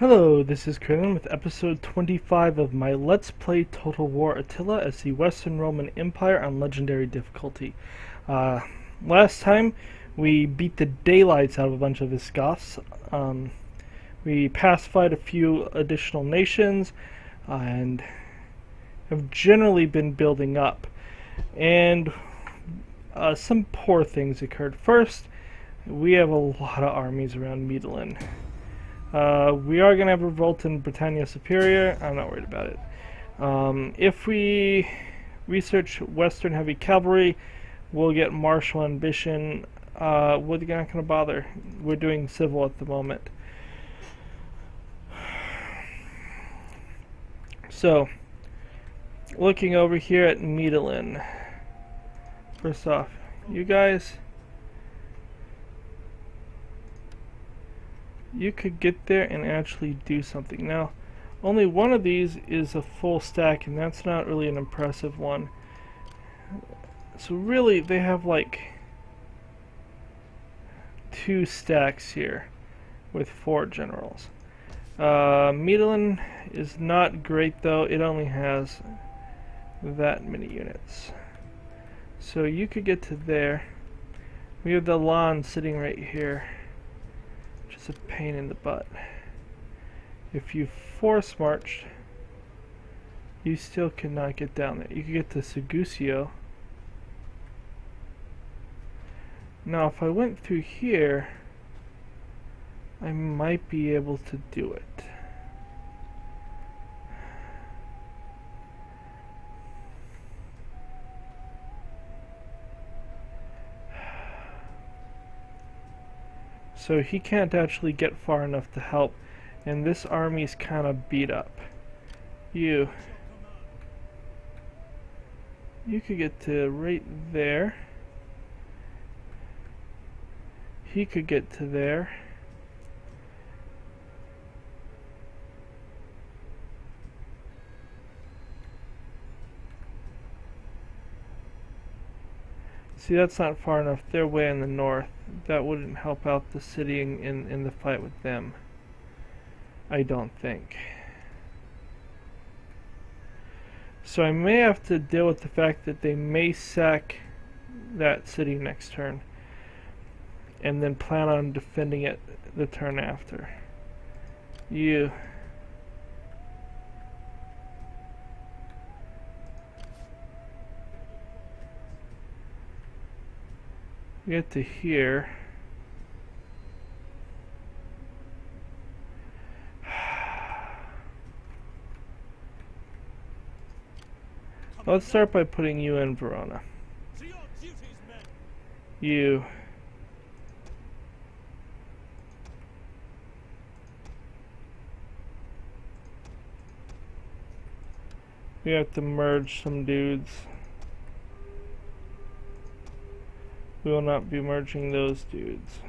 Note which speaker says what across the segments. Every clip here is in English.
Speaker 1: Hello, this is Krillin with episode 25 of my Let's Play Total War Attila as the Western Roman Empire on Legendary difficulty. Last time we beat the daylights out of a bunch of Visigoths. We pacified a few additional nations and have generally been building up. And some poor things occurred. First, we have a lot of armies around Medellin. We are going to have a revolt in Britannia Superior. I'm not worried about it. If we research Western Heavy Cavalry, we'll get martial ambition. We're not going to bother. We're doing civil at the moment. So, looking over here at Medellin. First off, you guys... you could get there and actually do something. Now, only one of these is a full stack, and that's not really an impressive one. So really, they have like 2 stacks here with 4 generals. Medellin is not great though. It only has that many units. So you could get to there. We have the lawn sitting right here. It's a pain in the butt. If you force marched, you still cannot get down there. You could get to Segusio. Now if I went through here, I might be able to do it. So he can't actually get far enough to help, and this army's kind of beat up. You could get to right there. He could get to there. See, that's not far enough. They're way in the north. That wouldn't help out the city in the fight with them. I don't think. So I may have to deal with the fact that they may sack that city next turn. And then plan on defending it the turn after. You get to here. Let's start by putting you in Verona. You. We have to merge some dudes. We will not be merging those dudes.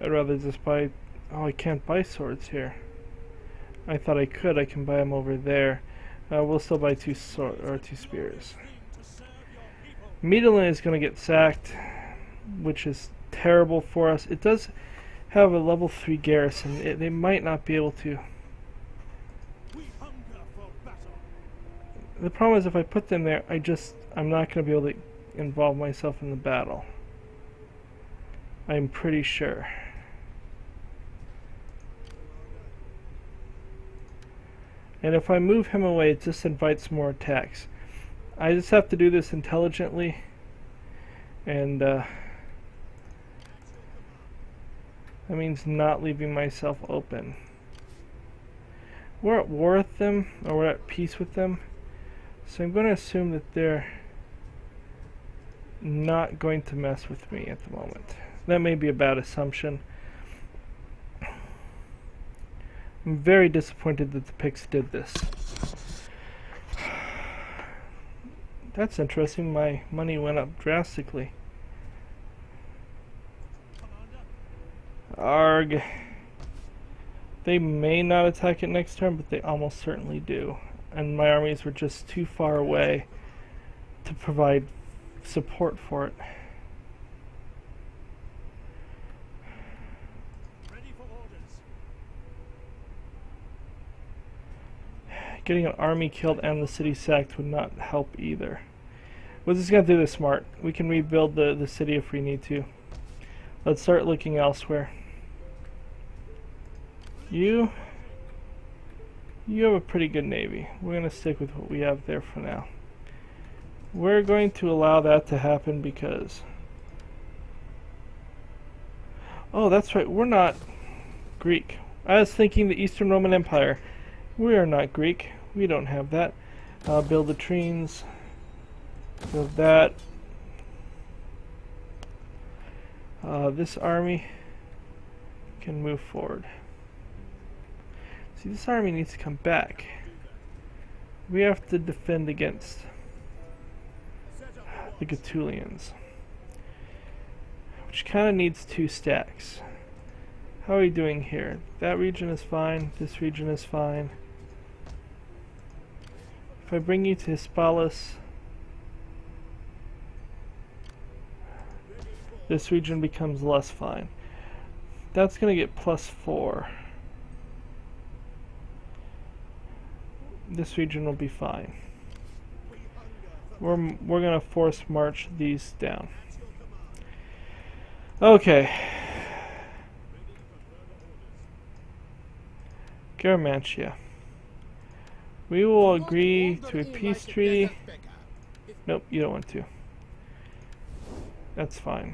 Speaker 1: I'd rather just buy... oh, I can't buy swords here. I thought I could. I can buy them over there. We'll still buy 2 spears. Medellin is going to get sacked, which is terrible for us. It does have a level 3 garrison. They might not be able to. The problem is if I put them there, I'm not going to be able to involve myself in the battle. I'm pretty sure. And if I move him away, it just invites more attacks. I just have to do this intelligently. And that means not leaving myself open. We're at war with them, or we're at peace with them. So I'm going to assume that they're not going to mess with me at the moment. That may be a bad assumption. I'm very disappointed that the Picts did this. That's interesting. My money went up drastically. Arg. They may not attack it next turn, but they almost certainly do. And my armies were just too far away to provide support for it.
Speaker 2: Ready for orders.
Speaker 1: Getting an army killed and the city sacked would not help either. We're just gonna do this smart. We can rebuild the city if we need to. Let's start looking elsewhere. You have a pretty good navy. We're gonna stick with what we have there for now. We're going to allow that to happen because... Oh, that's right, we're not Greek. I was thinking the Eastern Roman Empire. We are not Greek. We don't have that. Build latrines. Build that. This army can move forward. See, this army needs to come back. We have to defend against the Gaetulians, which kind of needs 2 stacks. How are we doing here? That region is fine. This region is fine. If I bring you to Hispalis, this region becomes less fine. That's going to get +4. This region will be fine. We're going to force march these down. Okay. Garamantia. We will agree to a peace treaty. Nope, you don't want to. That's fine.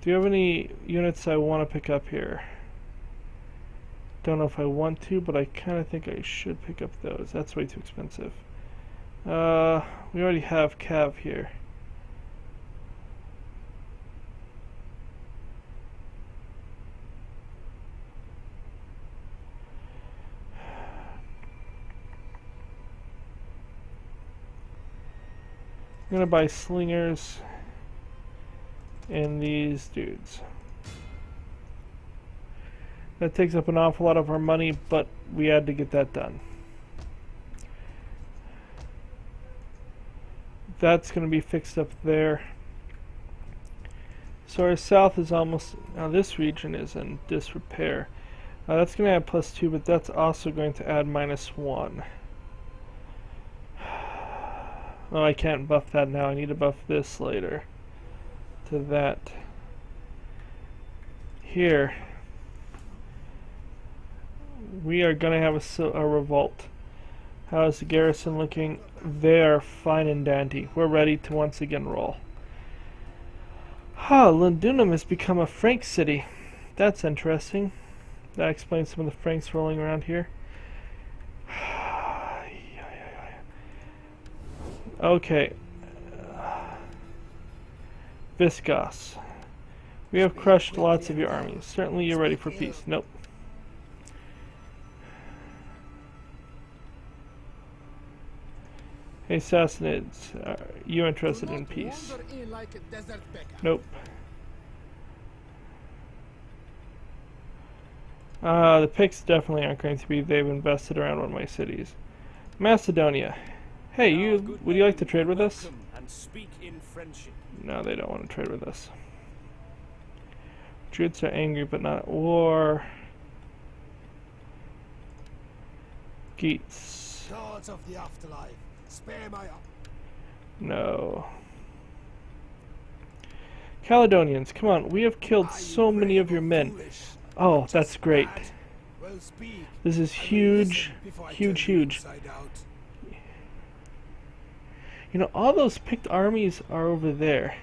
Speaker 1: Do you have any units I want to pick up here? Don't know if I want to, but I kind of think I should pick up those. That's way too expensive. We already have Cav here. I'm gonna buy slingers and these dudes. That takes up an awful lot of our money, but we had to get that done. That's going to be fixed up there. So our south is almost... Now this region is in disrepair. That's going to add +2, but that's also going to add -1. Oh, I can't buff that now. I need to buff this later. To that. Here. We are going to have a revolt. How is the garrison looking? They are fine and dandy. We're ready to once again roll. Lundunum has become a Frank city. That's interesting. That explains some of the Franks rolling around here. Okay. Viscos. We have crushed lots of your armies. Certainly you're ready for peace. Nope. Hey Sassanids, are you interested in peace? Nope. The Picts definitely aren't going to be. They've invested around one of my cities. Macedonia. Hey, would you like to trade with us? No, they don't want to trade with us. Druids are angry but not at war. Geats.
Speaker 2: Gods of the afterlife, spare my...
Speaker 1: No. Caledonians, come on, we have killed so many of your men. Oh, that's great. This is huge, huge, huge. You know, all those picked armies are over there.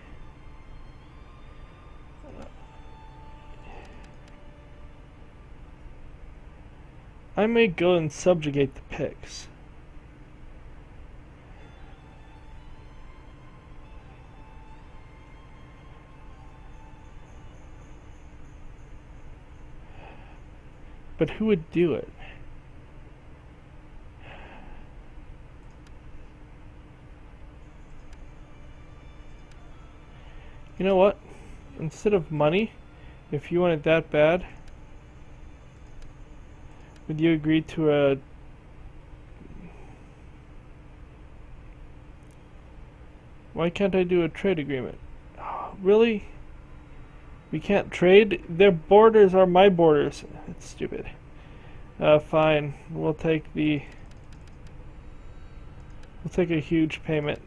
Speaker 1: I may go and subjugate the Picts. But who would do it? You know what? instead of money, if you want it that bad, would you agree to a... Why can't I do a trade agreement? Really? We can't trade? Their borders are my borders. It's stupid. Fine. We'll take a huge payment.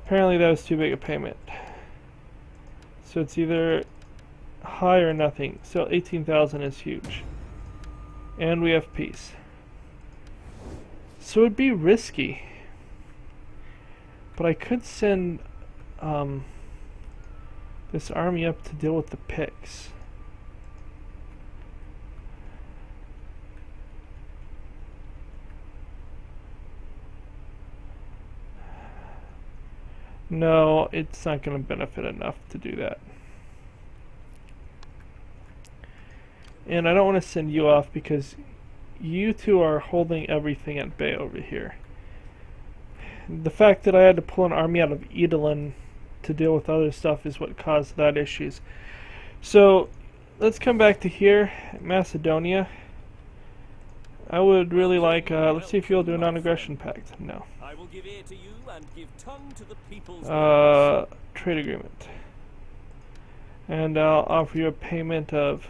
Speaker 1: Apparently that was too big a payment. So it's either high or nothing. So 18,000 is huge. And we have peace. So it'd be risky. But I could send this army up to deal with the Picts. No, it's not going to benefit enough to do that. And I don't want to send you off because you two are holding everything at bay over here. The fact that I had to pull an army out of Attila to deal with other stuff is what caused that issues. So let's come back to here, Macedonia. I would really like, let's see if you'll do a non-aggression pact. No.
Speaker 3: I will give ear to you and give tongue to the people's
Speaker 1: trade agreement. And I'll offer you a payment of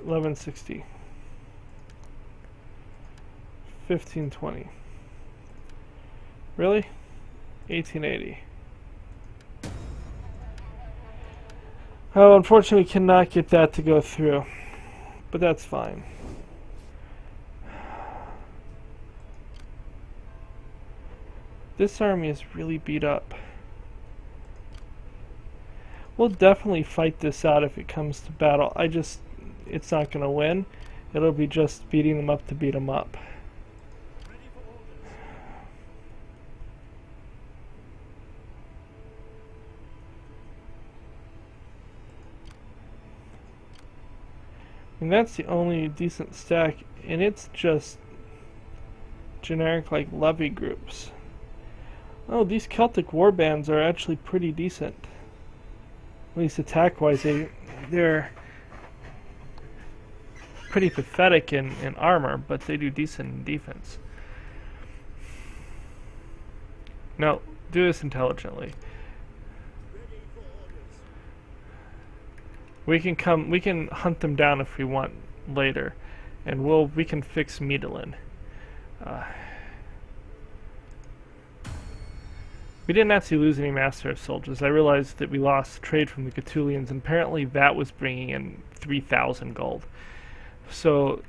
Speaker 1: 1160. 1520. Really? 1880. Oh, unfortunately, cannot get that to go through, but that's fine. This army is really beat up. We'll definitely fight this out if it comes to battle. It's not going to win. It'll be just beating them up to beat them up. And that's the only decent stack, and it's just generic like levy groups. Oh, these Celtic warbands are actually pretty decent. At least attack-wise, they're pretty pathetic in armor, but they do decent in defense. No, do this intelligently. We can hunt them down if we want later, and we can fix Medellin. We didn't actually lose any master of soldiers. I realized that we lost trade from the Gaetulians, and apparently that was bringing in 3,000 gold. So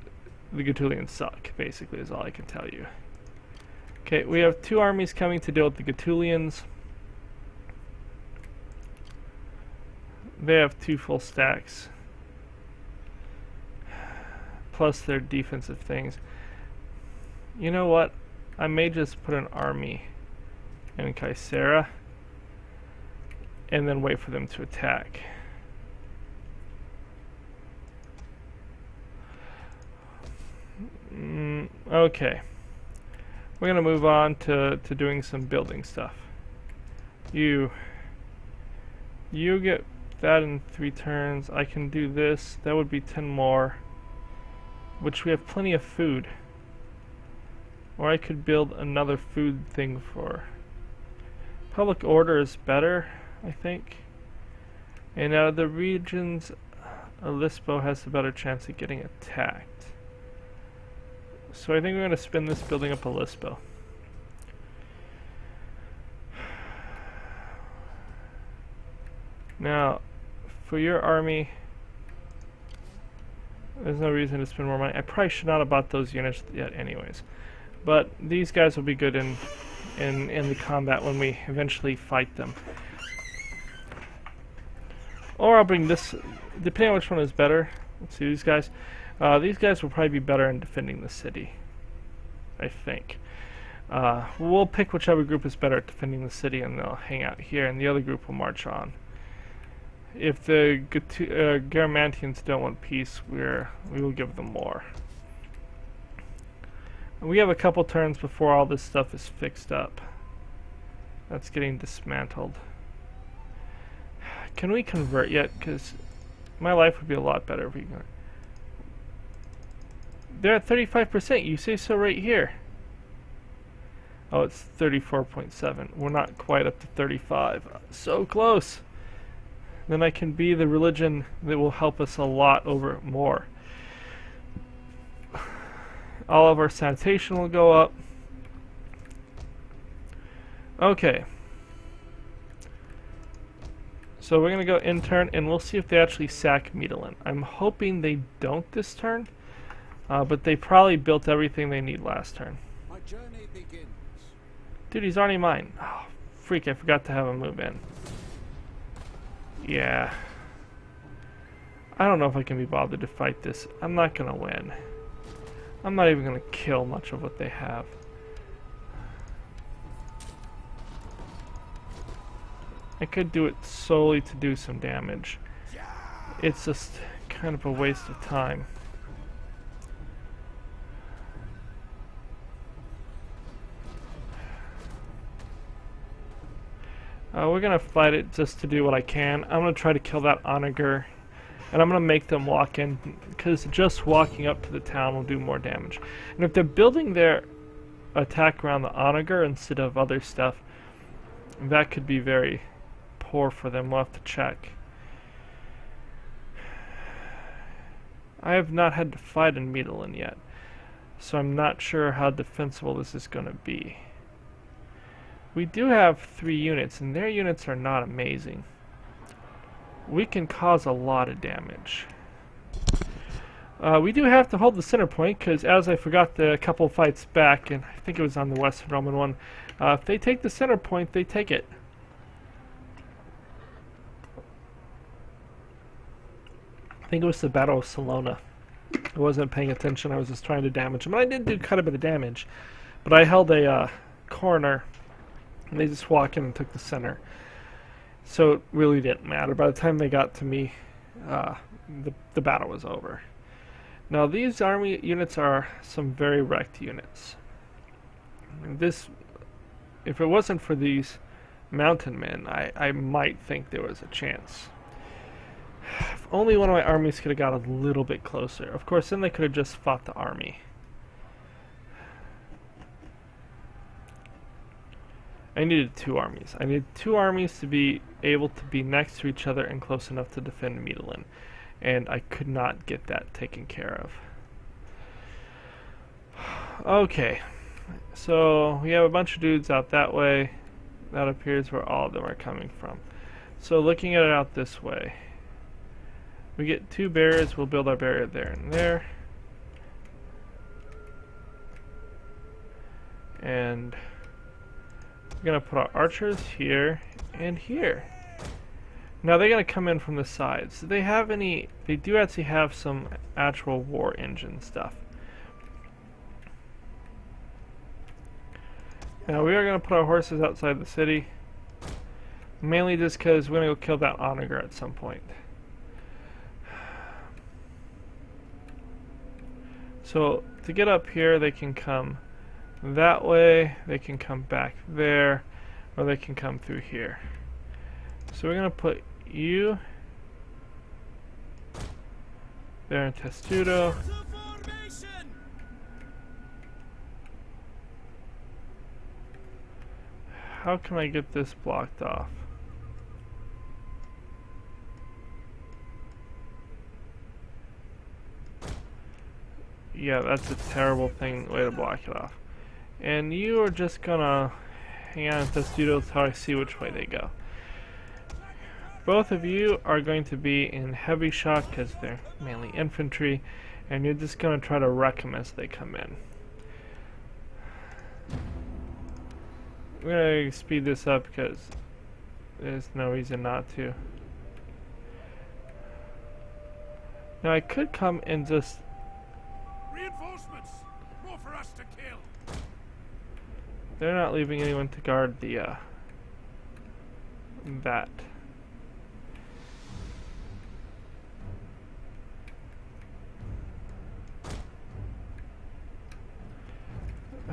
Speaker 1: the Gaetulians suck, basically, is all I can tell you. Okay, we have two armies coming to deal with the Gaetulians. They have 2 full stacks, plus their defensive things. You know what? I may just put an army in Caesarea and then wait for them to attack. Okay. We're going to move on to doing some building stuff. You get that in 3 turns. I can do this. That would be 10 more, which we have plenty of food. Or I could build another food thing for. Public order is better, I think. And out of the regions, Alispo has a better chance of getting attacked. So I think we're going to spin this building up Alispo. Now, for your army, there's no reason to spend more money. I probably should not have bought those units yet anyways. But these guys will be good in the combat when we eventually fight them. Or I'll bring this, depending on which one is better. Let's see, these guys. These guys will probably be better in defending the city, I think. We'll pick whichever group is better at defending the city, and they'll hang out here, and the other group will march on. If the Garamantians don't want peace, we will give them more. We have a couple turns before all this stuff is fixed up. That's getting dismantled. Can we convert yet? Because my life would be a lot better if we can. They're at 35%. You say so right here. Oh, it's 34.7. We're not quite up to 35. So close. Then I can be the religion that will help us a lot over more. All of our sanitation will go up. Okay. So we're going to go intern, and we'll see if they actually sack Medellin. I'm hoping they don't this turn, but they probably built everything they need last turn.
Speaker 2: My journey begins.
Speaker 1: Dude, he's already mine. Oh, freak, I forgot to have him move in. Yeah. I don't know if I can be bothered to fight this. I'm not going to win. I'm not even going to kill much of what they have. I could do it solely to do some damage. It's just kind of a waste of time. We're going to fight it just to do what I can. I'm going to try to kill that onager. And I'm going to make them walk in, because just walking up to the town will do more damage. And if they're building their attack around the onager instead of other stuff, that could be very poor for them. We'll have to check. I have not had to fight in Medellin yet, so I'm not sure how defensible this is going to be. We do have 3 units, and their units are not amazing. We can cause a lot of damage. We do have to hold the center point, because as I forgot the couple fights back, and I think it was on the Western Roman one, if they take the center point, they take it. I think it was the Battle of Salona. I wasn't paying attention, I was just trying to damage them. And I did do quite a bit of damage, but I held a corner, and they just walked in and took the center. So it really didn't matter. By the time they got to me, the battle was over. Now these army units are some very wrecked units. And this, if it wasn't for these mountain men, I might think there was a chance. If only one of my armies could have got a little bit closer. Of course, then they could have just fought the army. I needed 2 armies. I needed 2 armies to be able to be next to each other and close enough to defend Medellin. And I could not get that taken care of. Okay. So we have a bunch of dudes out that way. That appears where all of them are coming from. So looking at it out this way. We get 2 barriers. We'll build our barrier there and there. And we're going to put our archers here and here. Now they're going to come in from the sides. Do they have any... They do actually have some actual war engine stuff. Now we are going to put our horses outside the city. Mainly just because we're going to go kill that onager at some point. So to get up here, they can come that way, they can come back there, or they can come through here. So we're going to put you there in Testudo. How can I get this blocked off? Yeah, that's a terrible way to block it off. And you are just gonna hang on to Testudo until I see which way they go. Both of you are going to be in heavy shot because they're mainly infantry, and you're just gonna try to wreck them as they come in. We're gonna speed this up because there's no reason not to. Now I could come and just...
Speaker 2: Reinforcements! More for us to kill!
Speaker 1: They're not leaving anyone to guard the, that.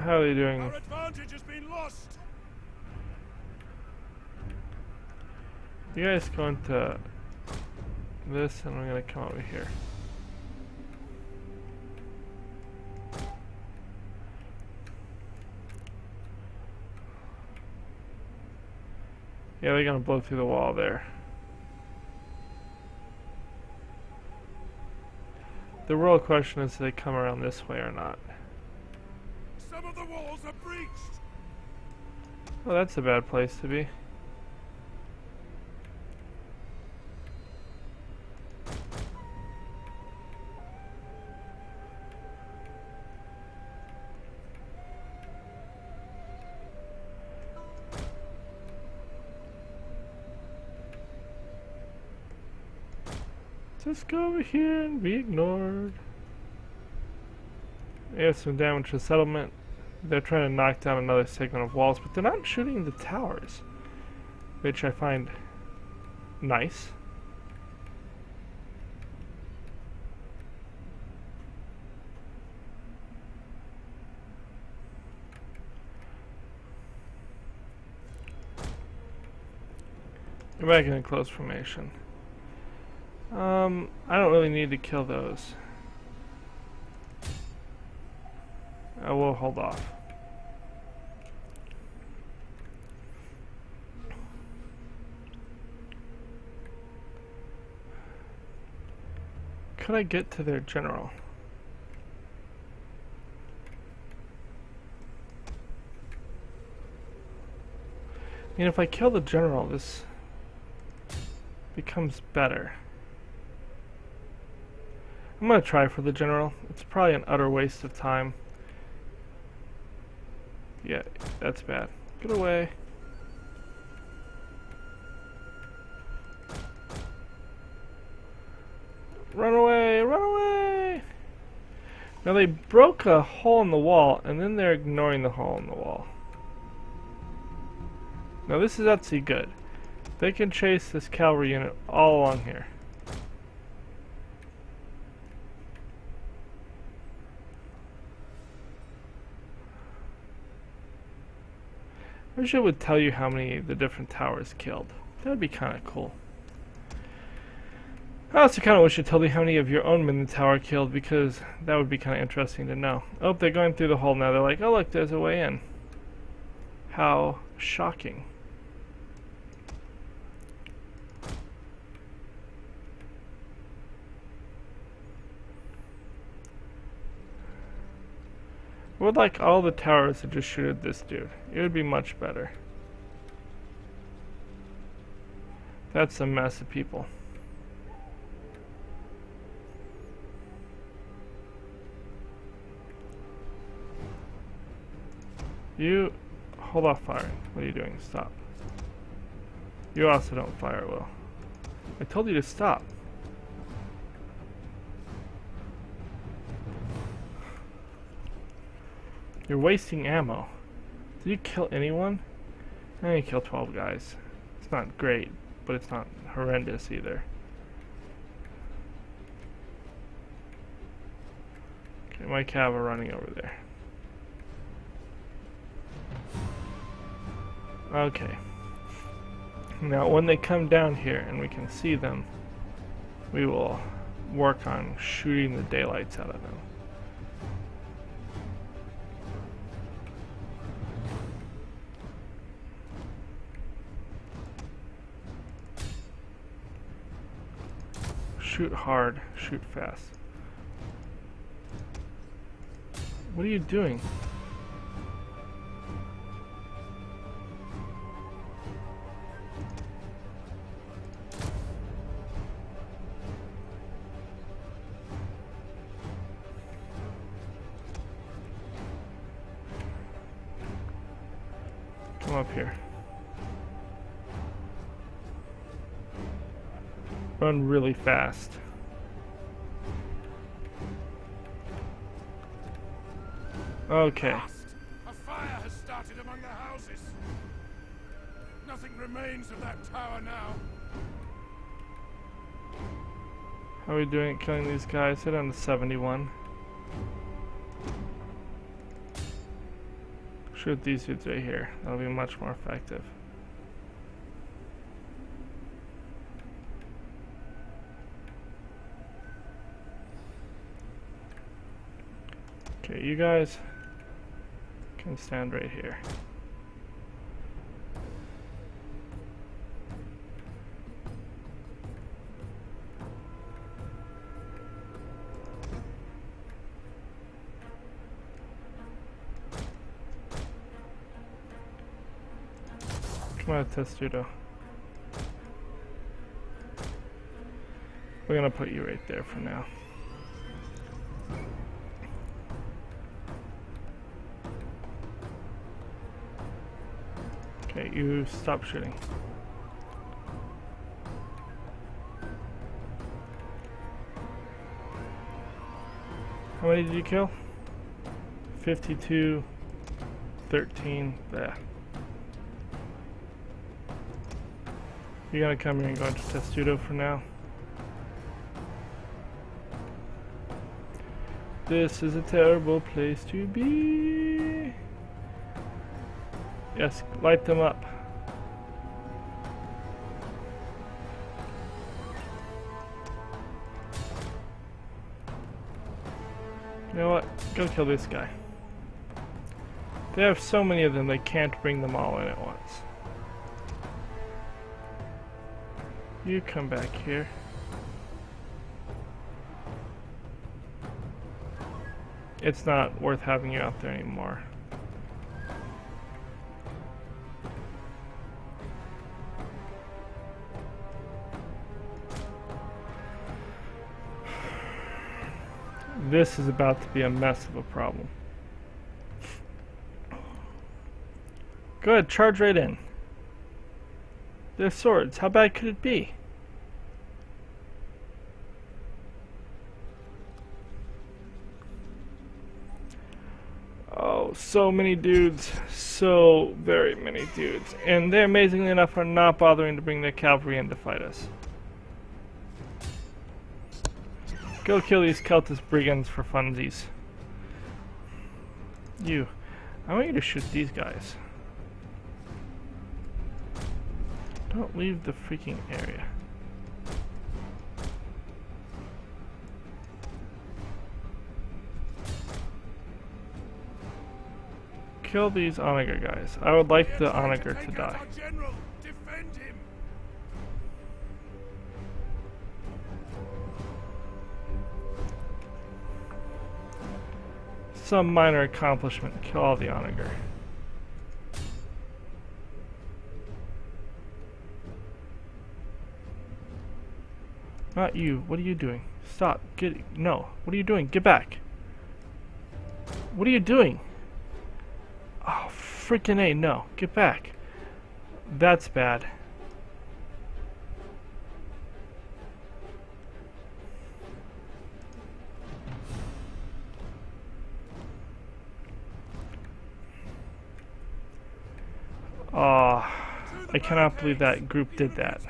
Speaker 1: How are they doing?
Speaker 2: Our advantage has been lost.
Speaker 1: You guys go into this, and I'm gonna come over here. Yeah, they're gonna blow through the wall there. The real question is, do they come around this way or not?
Speaker 2: Some of the walls are breached.
Speaker 1: Well, that's a bad place to be. Just go over here and be ignored. We have some damage to settlement. They're trying to knock down another segment of walls, but they're not shooting the towers, which I find nice. We're back in close formation. I don't really need to kill those. I will hold off. Could I get to their general? I mean, if I kill the general, this becomes better. I'm gonna try for the general. It's probably an utter waste of time. Yeah, that's bad. Get away. Run away, run away! Now they broke a hole in the wall, and then they're ignoring the hole in the wall. Now this is actually good. They can chase this cavalry unit all along here. I wish it would tell you how many the different towers killed. That would be kind of cool. I also kind of wish it told you how many of your own men the tower killed, because that would be kind of interesting to know. Oh, they're going through the hole now. They're like, oh look, there's a way in. How shocking. I would like all the towers to just shoot at this dude. It would be much better. That's a mess of people. You hold off firing. What are you doing? Stop. You also don't fire at will. I told you to stop. You're wasting ammo. Did you kill anyone? I only killed 12 guys. It's not great, but it's not horrendous either. Okay, my cav are running over there. Okay. Now when they come down here and we can see them, we will work on shooting the daylights out of them. Shoot hard, shoot fast. What are you doing? Come up here. Run really fast. Okay.
Speaker 2: A fire has started among the houses. Nothing remains of that tower now.
Speaker 1: How are we doing at killing these guys? Hit on to 71. Shoot these dudes right here. That'll be much more effective. Okay, you guys can stand right here. Come on, Testudo. We're gonna put you right there for now. Okay, you stop shooting. How many did you kill? 52, 13, there. You're gonna come here and go into Testudo for now. This is a terrible place to be. Yes, light them up. You know what? Go kill this guy. They have so many of them, they can't bring them all in at once. You come back here. It's not worth having you out there anymore. This is about to be a mess of a problem. Go ahead, charge right in. They're swords. How bad could it be? Oh, so many dudes. So very many dudes. And they, amazingly enough, are not bothering to bring their cavalry in to fight us. Go kill these Celtus brigands for funsies. You. I want you to shoot these guys. Don't leave the freaking area. Kill these onager guys. I would like the onager to die.
Speaker 2: General, defend him.
Speaker 1: Some minor accomplishment. Kill all the onager. Not you. What are you doing? Stop. Get. No. What are you doing? Get back. What are you doing? Oh, freaking A. No. Get back. That's bad. Oh, I cannot believe that group did that.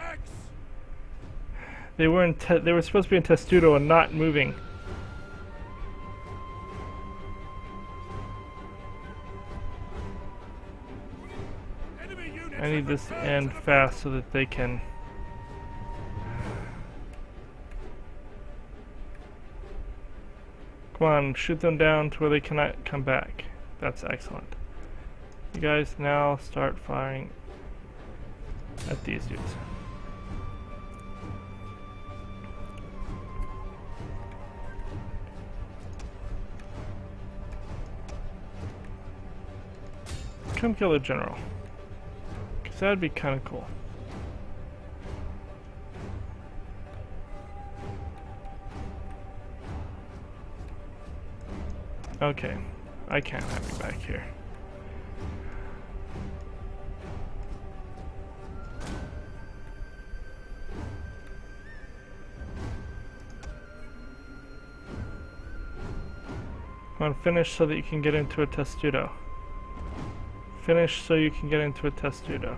Speaker 1: They were they were supposed to be in Testudo and not moving. I need this to end fast so that they can. Come on, shoot them down to where they cannot come back. That's excellent. You guys now start firing at these dudes. Come kill the general. Because that'd be kind of cool. Okay, I can't have you back here. Come on, finish so that you can get into a Testudo. Finish so you can get into a Testudo.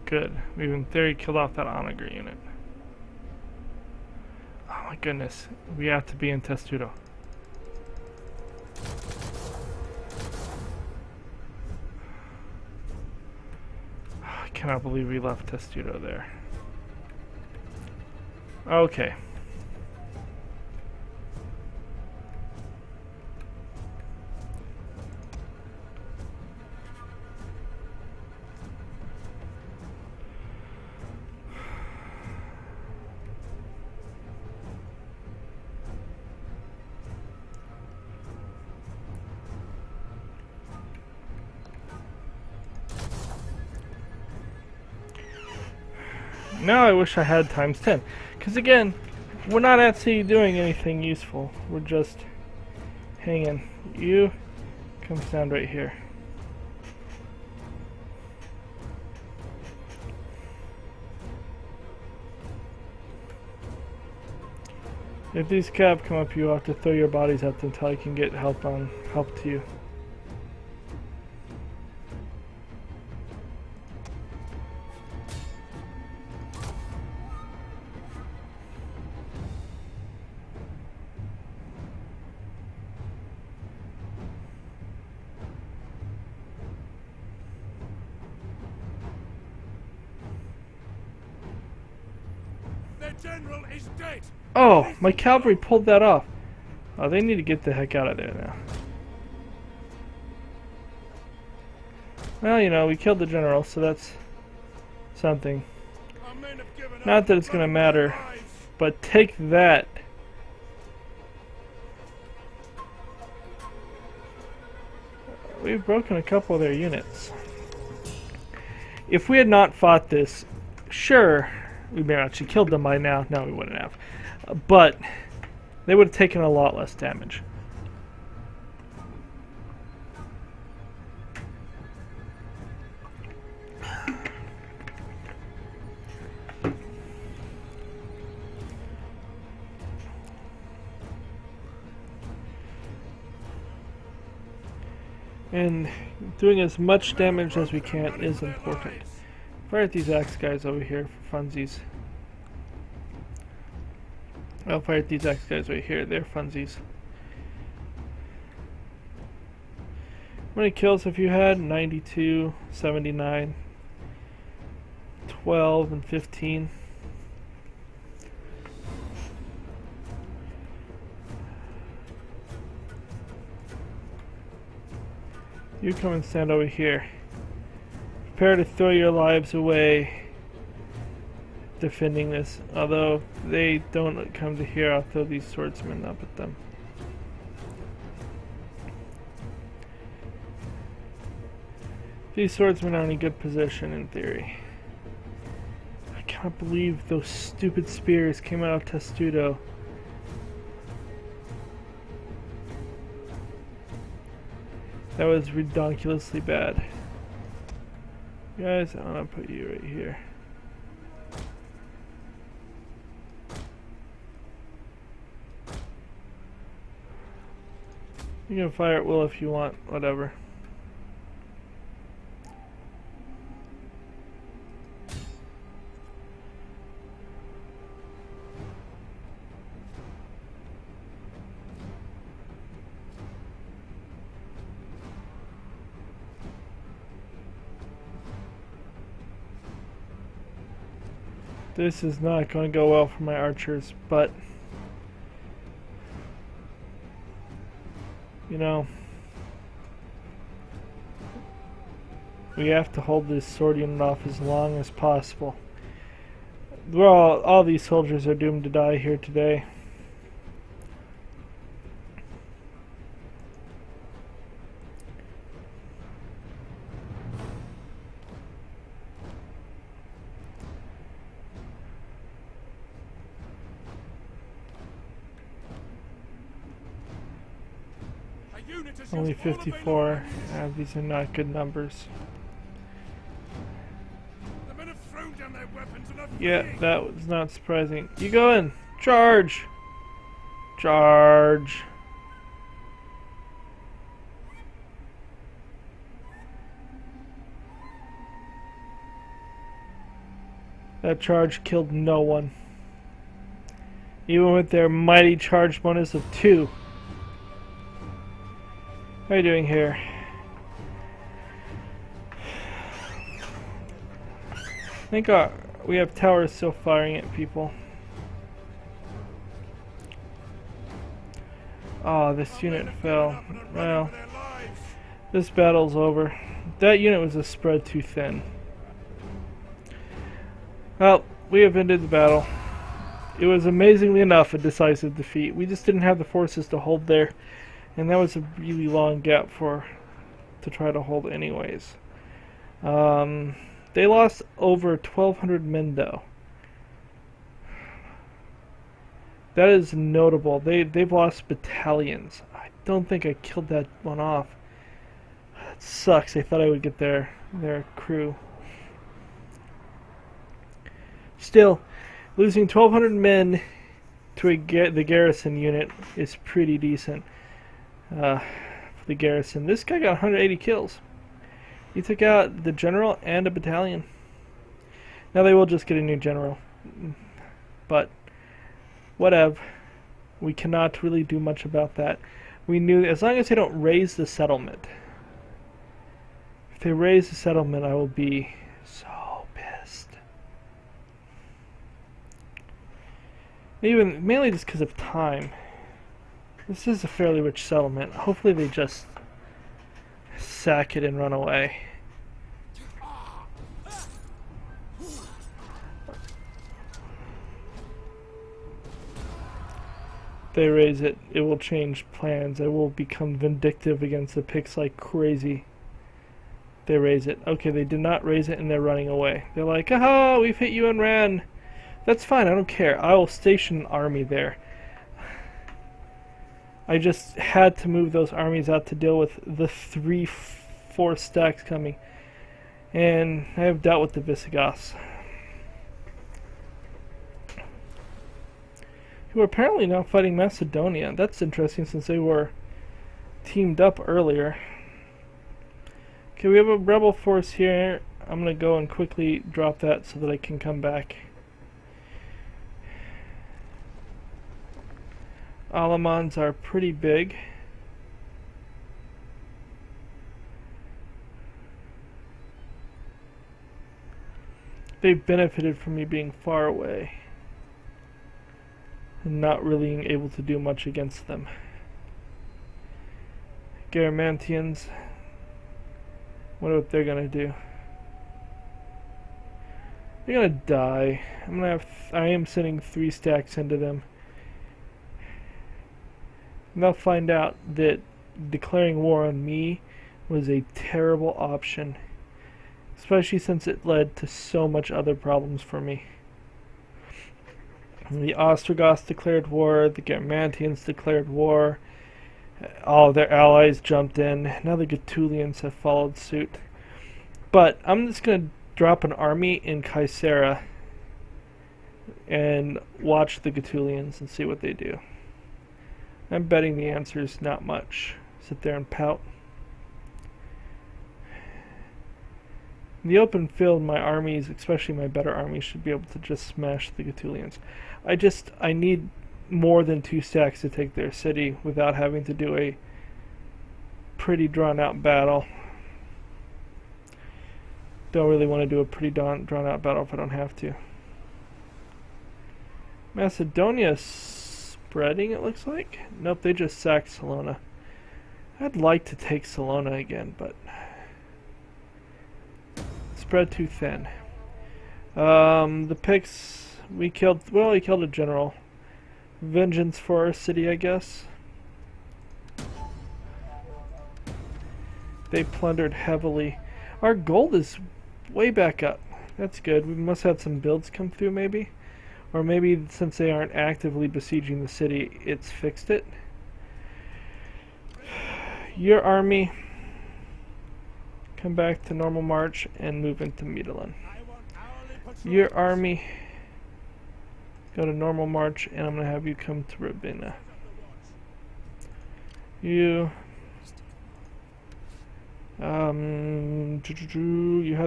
Speaker 1: Good. We've in theory killed off that onager unit. my goodness. We have to be in Testudo. I cannot believe we left Testudo there. Okay. Now I wish I had times 10. Because again, we're not actually doing anything useful. We're just hanging. You come stand right here. If these cab come up, you have to throw your bodies at them until I can get help to you.
Speaker 2: Their general is dead.
Speaker 1: Oh, my cavalry pulled that off. Oh, they need to get the heck out of there now. Well, you know, we killed the general, so that's something.
Speaker 2: Our men have given up,
Speaker 1: Not that it's gonna
Speaker 2: running
Speaker 1: matter,
Speaker 2: their lives.
Speaker 1: but take that. We've broken a couple of their units. If we had not fought this, sure, we may have actually killed them by now. No, we wouldn't have. But they would have taken a lot less damage. And doing as much damage as we can is important. Fire at these axe guys over here for funsies. I'll fire at these axe guys right here. They're funsies. How many kills have you had? 92, 79, 12, and 15. You come and stand over here. Prepare to throw your lives away defending this. Although they don't come to here, I'll throw these swordsmen up at them. These swordsmen are in a good position in theory. I can't believe those stupid spears came out of Testudo. That was ridiculously bad. Guys, I'm gonna put you right here. You can fire at will if you want, whatever. This is not going to go well for my archers, but you know, we have to hold this sword unit off as long as possible. We're all these soldiers are doomed to die here today. Only 54. These are not good numbers.
Speaker 2: The men have thrown down their weapons and are
Speaker 1: Yeah,
Speaker 2: fleeing.
Speaker 1: that was not surprising. You go in. Charge! Charge! That charge killed no one. even with their mighty charge bonus of 2. How are you doing here? Thank God we have towers still firing at people. Oh, this unit fell. Well, this battle's over. That unit was a spread too thin. Well, we have ended the battle. It was amazingly enough a decisive defeat. We just didn't have the forces to hold there, and that was a really long gap to try to hold anyways. They lost over 1,200 men though. That is notable. They've lost battalions. I don't think I killed that one off. It sucks. I thought I would get their crew. Still, losing 1,200 men to the garrison unit is pretty decent. For the garrison, this guy got 180 kills. He took out the general and a battalion. Now they will just get a new general, but whatever. We cannot really do much about that. We knew as long as they don't raise the settlement. If they raise the settlement, I will be so pissed. Even mainly just because of time. This is a fairly rich settlement. Hopefully they just sack it and run away. They raise it, it will change plans. I will become vindictive against the Picts like crazy. They raise it. Okay, they did not raise it and they're running away. They're like, aha, we've hit you and ran. That's fine, I don't care. I will station an army there. I just had to move those armies out to deal with the 3-4 stacks coming. And I have dealt with the Visigoths, who are apparently now fighting Macedonia. That's interesting since they were teamed up earlier. Okay, we have a rebel force here. I'm going to go and quickly drop that so that I can come back. Alamans are pretty big. They've benefited from me being far away and not really being able to do much against them. Garamantians, wonder what they're gonna do. They're gonna die. I am sending 3 stacks into them. And they'll find out that declaring war on me was a terrible option, especially since it led to so much other problems for me. The Ostrogoths declared war, the Garamantians declared war, all of their allies jumped in, now the Gaetulians have followed suit. But I'm just going to drop an army in Caesarea and watch the Gaetulians and see what they do. I'm betting the answer is not much. Sit there and pout. In the open field, my armies, especially my better armies, should be able to just smash the Gaetulians. I need more than 2 stacks to take their city without having to do a pretty drawn out battle. Don't really want to do a pretty drawn out battle if I don't have to. Macedonia spreading, it looks like. Nope, they just sacked Salona. I'd like to take Salona again, but spread too thin. The Picts, he killed a general. Vengeance for our city, I guess. They plundered heavily. Our gold is way back up. That's good. We must have some builds come through, maybe. Or maybe since they aren't actively besieging the city, it's fixed it. Your army, come back to normal march and move into Midland. Your army, go to normal march, and I'm going to have you come to Ravenna. You have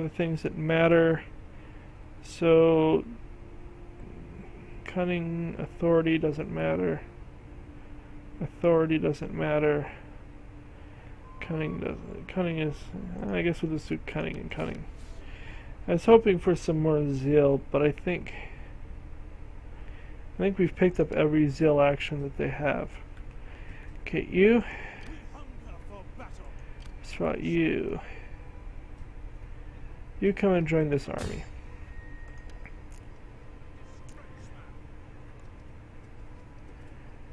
Speaker 1: the things that matter. So Cunning, authority doesn't matter. Authority doesn't matter. Cunning doesn't. Cunning is. I guess we'll just do cunning and cunning. I was hoping for some more zeal, but I think we've picked up every zeal action that they have. Okay, you. Spot you. You come and join this army.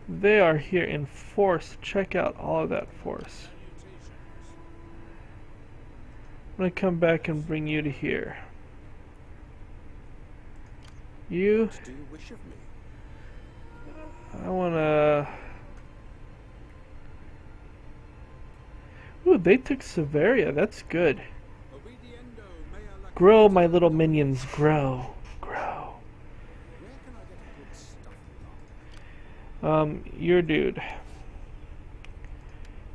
Speaker 1: They are here in force. Check out all of that force. I'm gonna come back and bring you to here. You.
Speaker 3: What do you wish of me?
Speaker 1: I wanna. Ooh, they took Severia. That's good. Grow, my little minions. Grow. Grow. Your dude.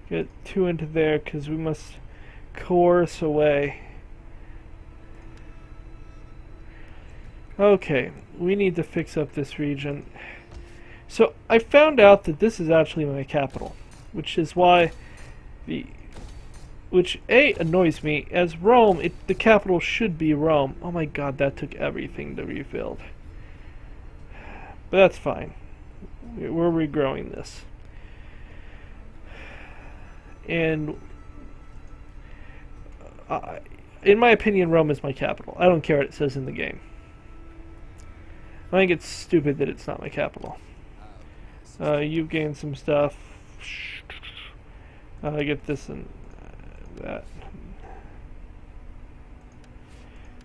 Speaker 1: Get 2 into there, because we must coerce away. Okay, we need to fix up this region. So, I found out that this is actually my capital, which is why which A, annoys me. As Rome, the capital should be Rome. Oh my god, that took everything to rebuild. But that's fine. We're regrowing this. And in my opinion, Rome is my capital. I don't care what it says in the game. I think it's stupid that it's not my capital. You've gained some stuff. I get this and that.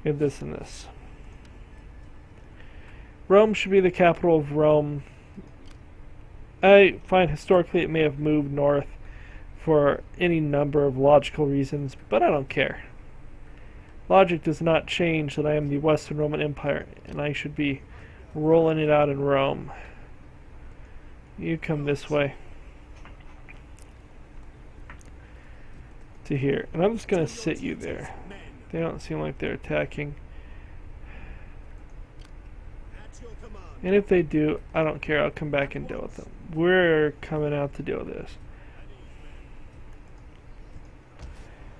Speaker 1: Get this and this. Rome should be the capital of Rome. I find historically it may have moved north for any number of logical reasons, but I don't care. Logic does not change that I am the Western Roman Empire, and I should be rolling it out in Rome. You come this way. To here. And I'm just going to sit you there. They don't seem like they're attacking. And if they do, I don't care. I'll come back and deal with them. We're coming out to deal with this.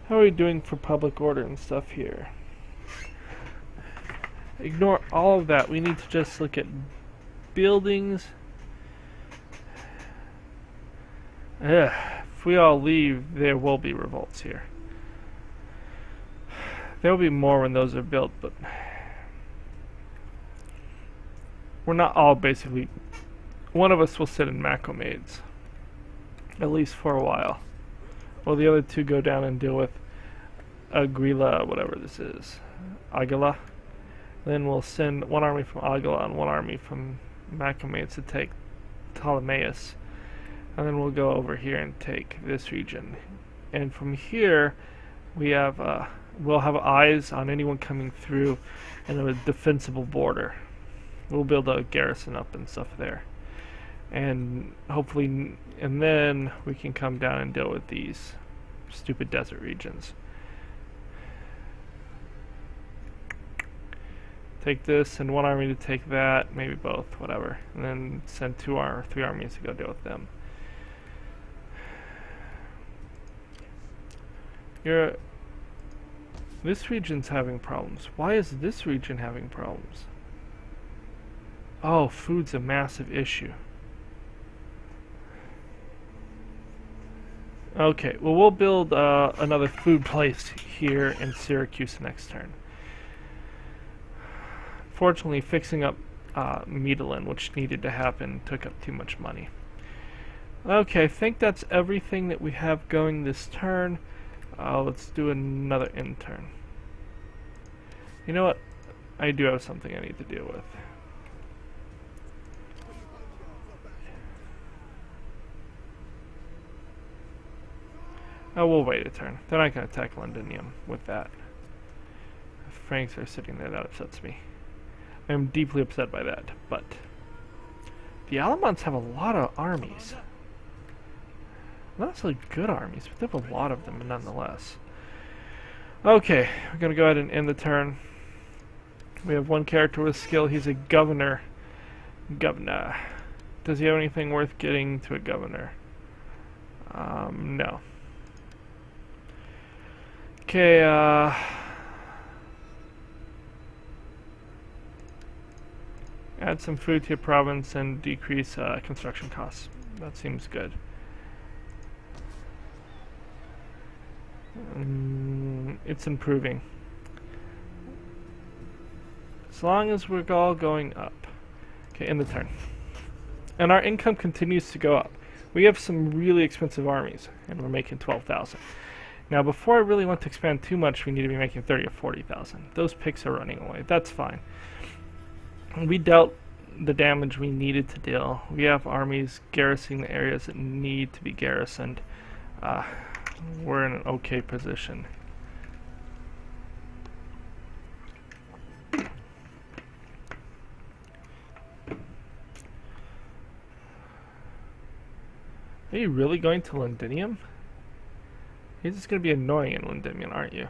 Speaker 1: How are we doing for public order and stuff here? Ignore all of that. We need to just look at buildings. Ugh. If we all leave, there will be revolts here. There will be more when those are built, but we're not all basically. One of us will sit in Macomades, at least for a while. While the other two go down and deal with Agrila, whatever this is. Agila. Then we'll send one army from Agila and one army from Macomades to take Ptolemais. And then we'll go over here and take this region. And from here, we have we'll have eyes on anyone coming through and a defensible border. We'll build a garrison up and stuff there. And hopefully, and then we can come down and deal with these stupid desert regions. Take this and one army to take that, maybe both, whatever. And then send 2 or 3 armies to go deal with them. This region's having problems. Why is this region having problems? Oh, food's a massive issue. Okay, well we'll build another food place here in Syracuse next turn. Fortunately, fixing up Medellin, which needed to happen, took up too much money. Okay, I think that's everything that we have going this turn. Let's do another intern. You know what? I do have something I need to deal with. Oh, we'll wait a turn. They're not going to attack Londinium with that. If Franks are sitting there, that upsets me. I'm deeply upset by that, but the Alamans have a lot of armies. Not necessarily good armies, but they have a lot of them nonetheless. Okay, we're going to go ahead and end the turn. We have one character with skill. He's a governor. Governor. Does he have anything worth getting to a governor? No. Okay, add some food to your province and decrease construction costs. That seems good. It's improving. As long as we're all going up. Okay, in the turn. And our income continues to go up. We have some really expensive armies, and we're making 12,000. Now, before I really want to expand too much, we need to be making 30 or 40,000. Those picks are running away. That's fine. We dealt the damage we needed to deal. We have armies garrisoning the areas that need to be garrisoned. We're in an okay position. Are you really going to Londinium? You're just going to be annoying in Londinium, aren't you?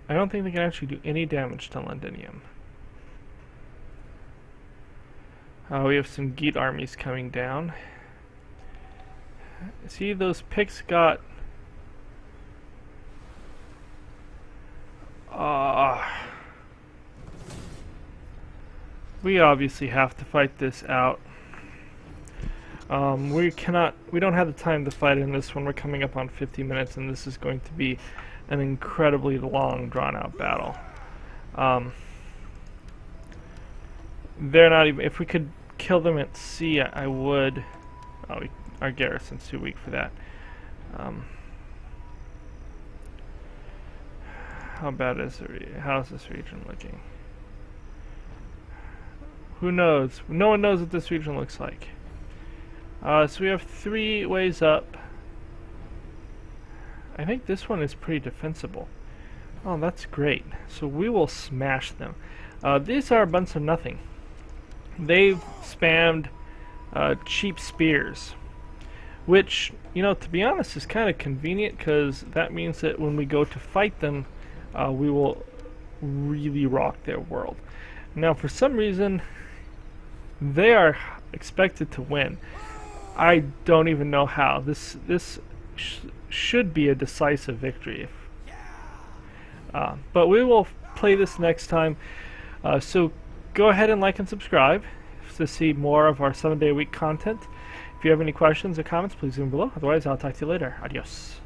Speaker 1: I don't think they can actually do any damage to Londinium. We have some Geet armies coming down. See, those picks got... we obviously have to fight this out. We don't have the time to fight in this one. We're coming up on 50 minutes, and this is going to be an incredibly long, drawn-out battle. They're not even... If we could kill them at sea, I would... Oh, our garrison's too weak for that. How bad is how's this region looking? Who knows? No one knows what this region looks like. So we have 3 ways up. I think this one is pretty defensible. Oh, that's great. So we will smash them. These are a bunch of nothing. They've spammed cheap spears, which, you know, to be honest, is kind of convenient, because that means that when we go to fight them, we will really rock their world. Now, for some reason, they are expected to win. I don't even know how. This should be a decisive victory. But we will play this next time. So go ahead and like and subscribe to see more of our 7-day-a-week content. If you have any questions or comments, please leave them below. Otherwise, I'll talk to you later. Adios.